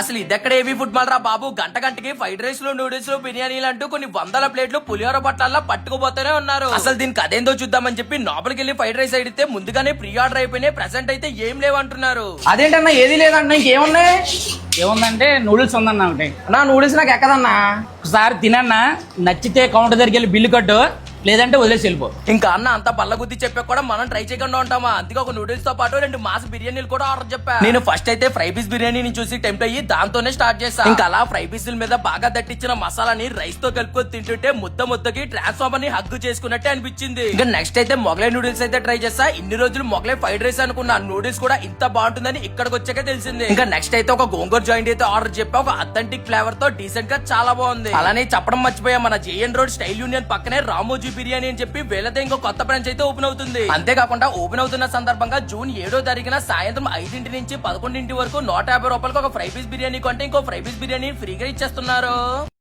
అసలు ఇదెక్కడ ఏవి ఫుడ్ మాల్ రా బాబు, గంట గంటకి ఫ్రైడ్ రైస్ లు నూడిల్స్ లు బిర్యానీలు అంటూ కొన్ని వందల ప్లేట్లు పులిహోర బట్టల్లో పట్టుకుపోతూనే ఉన్నారు. అసలు దీనికి అదేందో చూద్దామని చెప్పి లోపలికి వెళ్ళి ఫ్రైడ్ రైస్ అడిగితే ముందుగానే ప్రీ ఆర్డర్ అయిపోయినాయి, ప్రెసెంట్ అయితే ఏం లేవంటున్నారు. అదేంటన్నా ఏది లేదన్నా, ఇంకేమున్నాయి? ఏముందంటే నూడిల్స్ ఉందన్నా ఒకటి. నా నూడిల్స్ నాకు ఎక్కదన్నా. ఒకసారి తినన్నా, నచ్చితే కౌంటర్ దగ్గరికి వెళ్ళి బిల్లు కట్టు, లేదంటే వదిలేసి వెళ్ళిపో. ఇంకా అన్న అంత బల్లగుద్ది చెప్పా కూడా మనం ట్రై చేయకుండా ఉంటామా, అందుకే ఒక నూడిల్స్ తో పాటు 2 మాస్ బిర్యానీలు కూడా ఆర్డర్ చెప్పా. నేను ఫస్ట్ అయితే ఫ్రై పీస్ బిర్యానీని చూసి టెంప్ట్ అయ్యి దాంతోనే స్టార్ట్ చేశా. ఇంకా అలా ఫ్రై పీసుల మీద బాగా దట్టించిన మసాలాని రైస్ తో కలుపుకొని తింటుంటే ముద్దకి ట్రాన్స్ఫార్మర్ ని హగ్గు చేసుకున్నట్టే అనిపించింది. ఇంకా నెక్స్ట్ అయితే మొగలై నూడిల్స్ అయితే ట్రై చేసా. ఇన్ని రోజులు మొగలై ఫ్రైడ్ రైస్ అనుకున్న నూడిల్స్ కూడా ఇంత బాగుంటుందని ఇక్కడికి వచ్చాక తెలిసింది. ఇంకా నెక్స్ట్ అయితే ఒక గోంగూర జాయింట్ అయితే ఆర్డర్ చెప్పా, ఒక అథెంటిక్ ఫ్లేవర్ తో డీసెంట్ గా చాలా బాగుంది. అలానే చెప్పడం మర్చిపోయా, మన జేఎన్ రోడ్ స్టైల్ యూనియన్ పక్కనే రామోజీ బిర్యానీ అని చెప్పి వీళ్ళతో ఇంకో కొత్త బ్రాంచ్ అయితే ఓపెన్ అవుతుంది. అంతేకాకుండా ఓపెన్ అవుతున్న సందర్భంగా జూన్ 7వ తారీఖున సాయంత్రం 5 నుంచి 11 వరకు 150 రూపాయలకు ఒక ఫ్రై పీస్ బిర్యానీ కొంటే ఇంకో ఫ్రై పీస్ బిర్యానీ ఫ్రీగా ఇచ్చేస్తున్నారు.